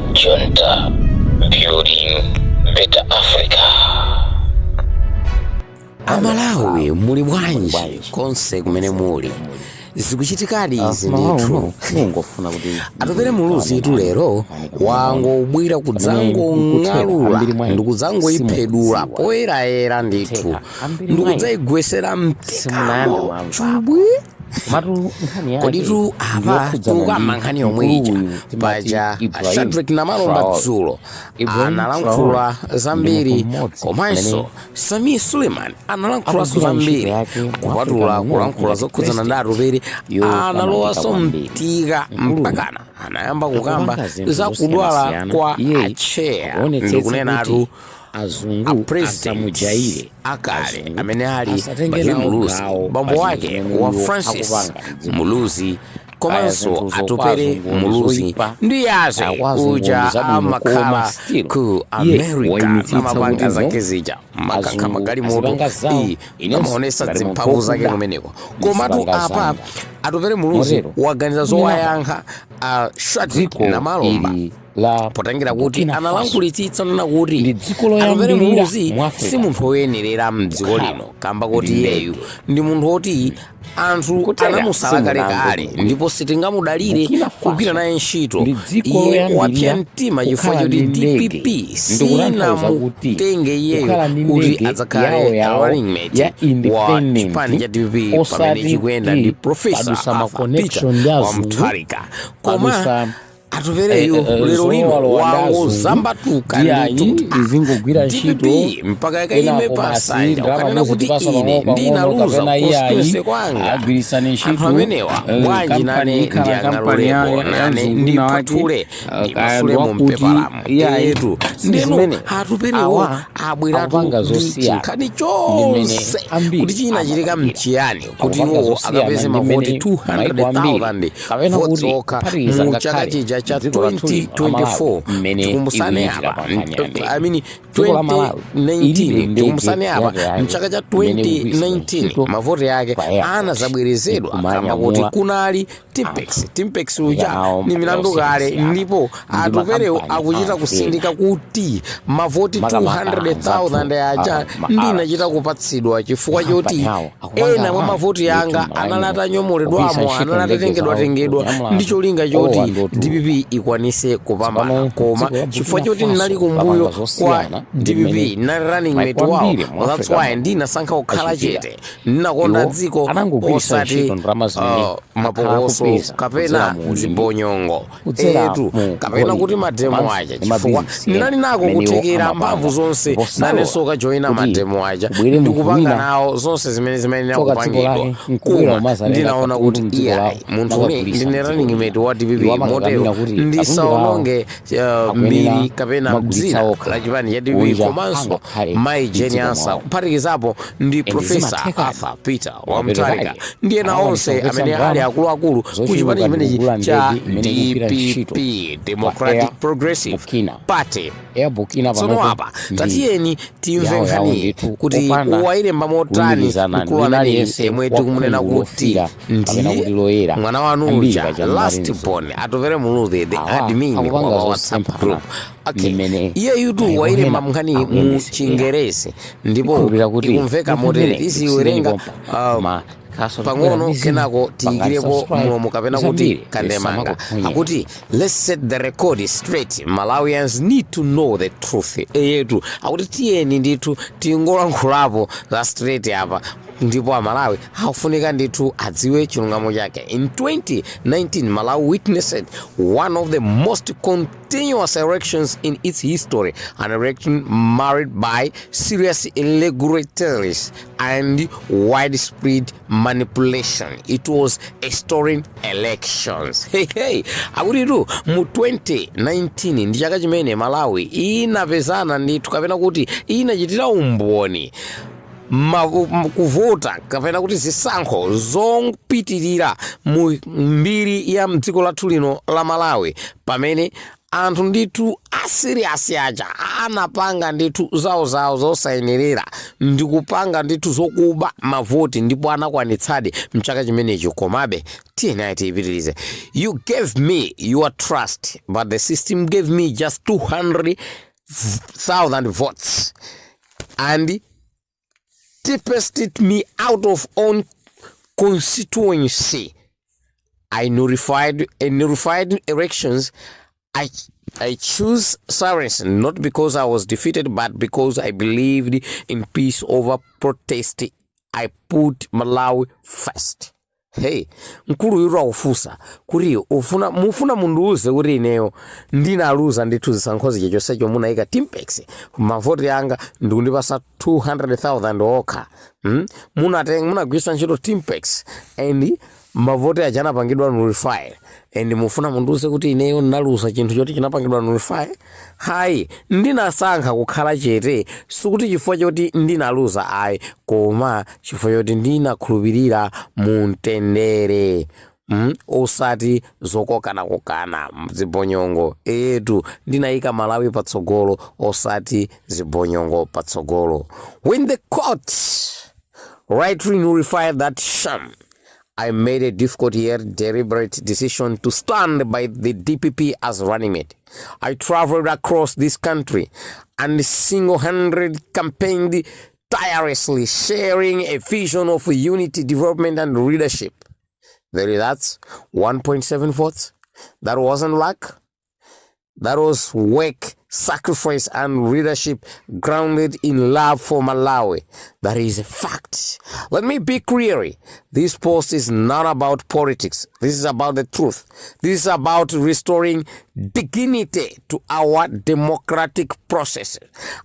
Junta, building better Africa. Amalawi muli bwanji konse kumene muli zikuchitikadi izi ndithu Atupele muluzi itu lero wangobwira kudzangong'alula ndikudzangoyiphedula poyerayera ndithu ndikudzayigwesera mtikamo chubwi koditu apa tukamba nkhani yomwe ija paja Shadrack Namalomba dzulo analankhula zambiri komanso Samia Suleiman analankhulaso zambiri kupatula kulankhula zokhudzana ndi Atupele analowaso mtika mpakana anayamba kukamba za kudwala kwa acheya ndikunenatu President akale amene ali Muluzi bambo wake wa Francis Muluzi komanso Atupele Muluzi ndi yaze uja amakhala ku America amapanga zake zija makanka magali moto amaonesa zimphamvu zake kumeneko komatu apa Atupele Muluzi waganiza zowayankha Shadrack Namalomba potangira kuti analankhulitsitsa nana kuti Atupele Muluzi si munthu woyenerera mdziko lino kamba kuti iyeyu ndi munthu woti anthu anamusala kalekale ndipo sitingamudalire kugwira naye ntchito iye wapya mtima chifukwa choti DPP sinamutenge iyeyo kuti adzakhale running mate wa chipani cha DPP pamene chikuyenda ndi Profesa Peter Wamutharika koma Atupeleyo lero lino wangozambatuka izingogwira ntchito mpaka yakaime pasanja ukanena kuti ine ndinaluza constituency kwanga anthu amenewa bwanji nane ndiyang'alulepo nane ndiphathule ndimasule mumpepalamu etu ndeno Atupelewo abweratu nkhani chonse kuti chinachitika mchiyani kuti iwo akapeze mavoti 200,000 votes okha mu chaka chija cha 2024 tikumbusane apa I mean 2019 tikumbusane apa mchaka cha 2019 mavoti yake anazabwerezedwa kamba kuti kunali Timpex uja ni milandu kale ndipo Atupelewo akuchita kusindika kuti mavoti 200,000 aja ndinachita kupatsidwa chifukwa choti ena mwa mavoti yanga analata nyomoledwamo analata tengedwa ndicho linga choti DPP ikwanise kupambana koma chifukwa choti ndinali kumbuyo kwa DPP na running mate wawo that's why ndinasankha kukhala chete ndinakonda dziko osati mapokoso kapena zibonyongo etu kapena kuti mademo aja chifukwa ndinali nako kuthekera mphamvu zonse nanenso kajoyina mademo aja ndikupanga nawo zonse zimene nakupangidwa koma ndinaona kuti iyayi munthu une ndine running mate wa DPP motero ndisaononge mbiri kapena dzina la chipani cha DPP komanso mai geniansa kuphatikizapo ndi Profesa Peter Wamutharika ndiye na onse amene ali akuluakulu ku chipani chimenechi cha DPP Democratic Progressive Party tsono apa tatiyeni timve nkhani kuti wayilemba motani mkulu amene yemwe tikumunena kuti ndi mwana wanu uja last born Atupele Muluzi the admin wa WhatsApp group iye yutu wayilemba nkhani mu Chingerezi ndipo tikumveka motere tisiwerenga pang'ono kenako tiyikirepo mulomo kapena kuti kandemanga akuti let's set the record straight Malawians need to know the truth eyetu akuti tiyeni ndithu tingolankhulapo za straight apa ndipo Amalawi akufunika ndithu adziwe chilungamo chake. In 2019 Malawi witnessed one of the most continuous elections in its history, an election marred by serious irregularities and widespread manipulation. It was a stolen elections. Hey, akutitu mu 2019 ndi chaka chimene Malawi inapezana ndithu kapena kuti inachitira umboni kuvota kapena kuti zisankho zopitirira mu mbiri ya mdziko lathu lino la Malawi pamene anthu ndithu asirias aja anapanga ndithu zawo zosayenera ndikupanga ndithu zokuba mavoti ndipo anakwanitsadi mchaka chimenecho. Komabe tiyeni tiyipitirize. You gave me your trust, but the system gave me just 200,000 votes and deposited me out of own constituency. I nullified elections. I choose silence not because I was defeated, but because I believed in peace over protest. I put Malawi first. Hey, mkulu yura ufusa kuriyo mufuna munduuze kuti ineyo ndinaluza ndithu zisankhozi chechonsecho munaika Timpex mavoti yanga ndikundipasa 200,000 okha. Munagwisa ntchito Timpex and mavoti aja anapangidwa nullify and mufuna munduuze kuti ineyo ndinaluza chinthu choti chinapangidwa nullify. Hayi, ndinasankha kukhala chete sikuti chifukwa choti ndinaluza ayi, koma chifukwa choti ndinakhulupirira mumtendere. Osati zokokana zibonyongo. Etu ndinayika Malawi patsogolo osati zibonyongo patsogolo. When the court rightly nullified that sham, I made a difficult yet deliberate decision to stand by the DPP as running mate. I traveled across this country and single-handedly campaigned tirelessly, sharing a vision of unity, development, and leadership. That's 1.7 votes. That wasn't luck. That was work, sacrifice, and leadership grounded in love for Malawi. That is a fact. Let me be clear. This post is not about politics. This is about the truth. This is about restoring dignity to our democratic process.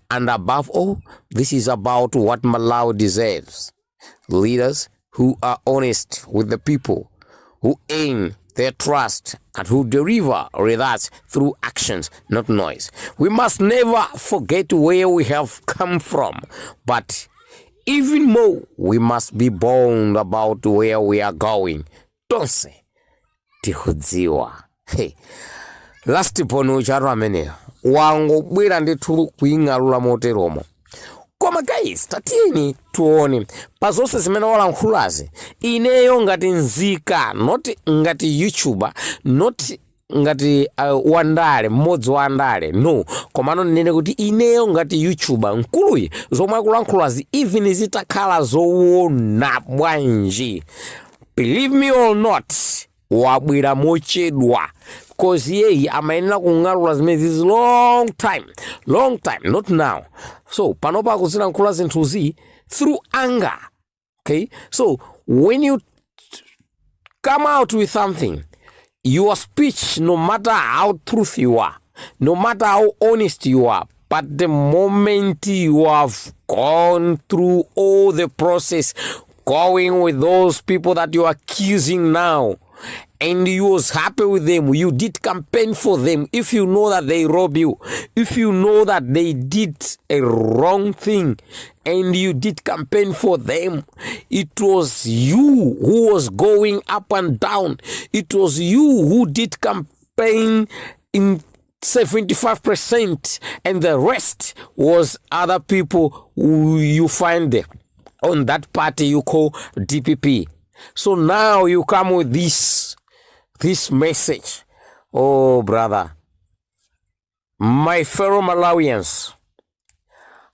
And above all, this is about what Malawi deserves. Leaders who are honest with the people, who aim their trust, and who deliver results through actions, not noise. We must never forget where we have come from, but even more, we must be bold about where we are going. Tonse tikudziwa. Hey, last pono charo amene wango bwera ndithu kuing'alula moteromo. Koma guys, tatini tuone pazonse zimene walankhulazi ineyo ngati nzika, not ngati YouTuber, not ngati wandale mmodzi wa andale, no, komano nene kuti ineyo ngati YouTuber nkuluyi zomwe akulankhulazi even zitakhala zoona bwanji, believe me or not, wabwera mochedwa. Because yeyi amayenera kung'alula zimene this long time, not now. So panopa kuzilankhula zinthuzi through anger. Okay, so when you come out with something, your speech, no matter how truth you are, no matter how honest you are, but the moment you have gone through all the process, going with those people that you are accusing now, and you was happy with them, you did campaign for them, if you know that they rob you, if you know that they did a wrong thing, and you did campaign for them, it was you who was going up and down. It was you who did campaign in 75%, and the rest was other people who you find on that party you call DPP. So now you come with this message. Oh, brother, my fellow Malawians,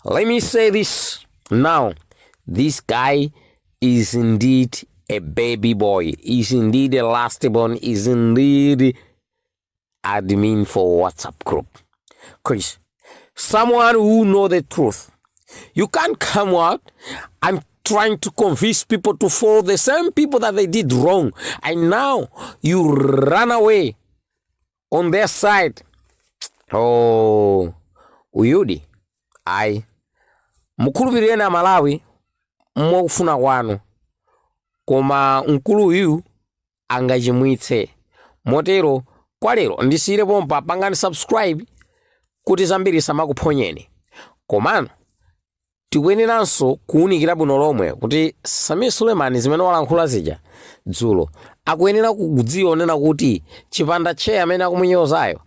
let me say this now. This guy is indeed a baby boy, is indeed a last born, is indeed admin for WhatsApp group. Because someone who know the truth, you can't come out and trying to convince people to follow the same people that they did wrong, and now you run away on their side. Oh, uyudi ai mukhulupirire na Malawi mwakufuna kwanu, koma mkulu uyu angachimwitse motero. Kwa lero ndisire pompa, pangani subscribe kuti zambiri samakuphonyeni. Komano tikuyeneranso kuwunikira bwino lomwe kuti Samia Suleiman zimene walankhula zija dzulo akuyenera kudziwa onena kuti chipanda che amene akumunyozayo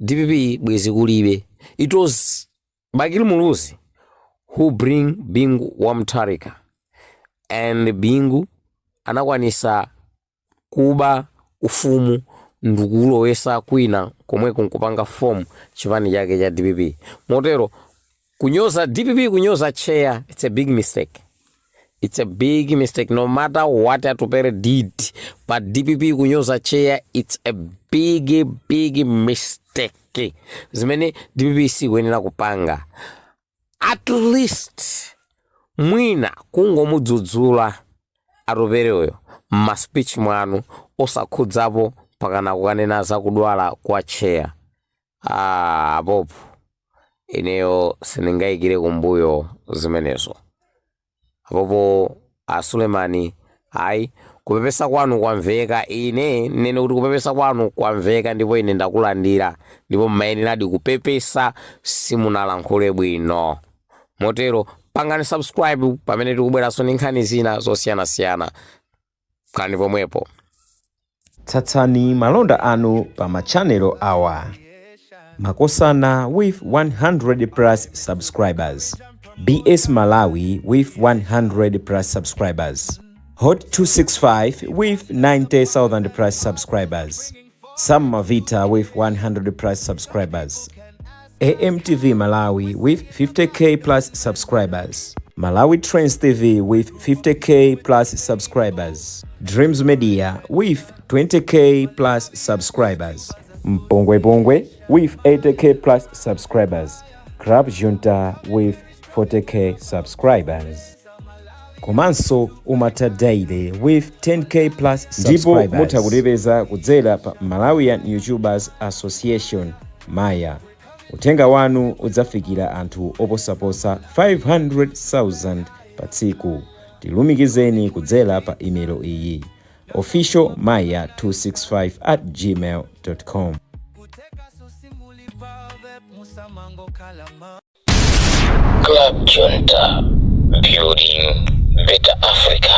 DPP bwezi kulibe. It was Bagil Muluzi who bring Bingu wa Mutharika, and Bingu anakwanisa kuba ufumu ndikulowesa kwina komwe kunkupanga form chipani chake cha DPP. Motero kunyoza DPP, kunyoza chair, it's a big mistake. It's a big mistake. No matter what Atupele did, but DPP kunyoza chair, it's a big mistake. Zimene DPP si wenena kupanga. At least mwina kungomudzudzula Atupele oyo ma speech mwanu osakhudzapo pakana kukanena za kudwala kwa chair. Bobo ineyo siningayikire kumbuyo zimenezo. Bobo Sulemani, hai kupepesa kwanu kwamveka. Ine nene kuti kupepesa kwanu kwamveka ndipo ine ndakulandira, ndipo mmayenera kupepesa simunalankhule bwino. Motero pangani subscribe pamene tikubweranso ndi nkhani zina zosiyanasiyana. Kani pomwepo tsatsani malonda anu pa machanelo awa. Makosana with 100 plus subscribers. BS Malawi with 100 plus subscribers. Hot 265 with 90,000 plus subscribers. Sam Mavita with 100 plus subscribers. AMTV Malawi with 50k plus subscribers. Malawi Trends TV with 50k plus subscribers. Dreams Media with 20k plus subscribers. Mpongwe Pongwe with 80k plus subscribers. Crab Junta with 40k subscribers. Komanso Umata Daily with 10k plus subscribers. Ndipo mutakulipeza kudzera pa Malawian YouTubers Association Maya. Utenga wanu udzafikira anthu oposaposa 500,000 pa tsiku. Tilumikizeni kudzera pa email iyi officialmaya265@gmail.com. Club Junta, building better Africa.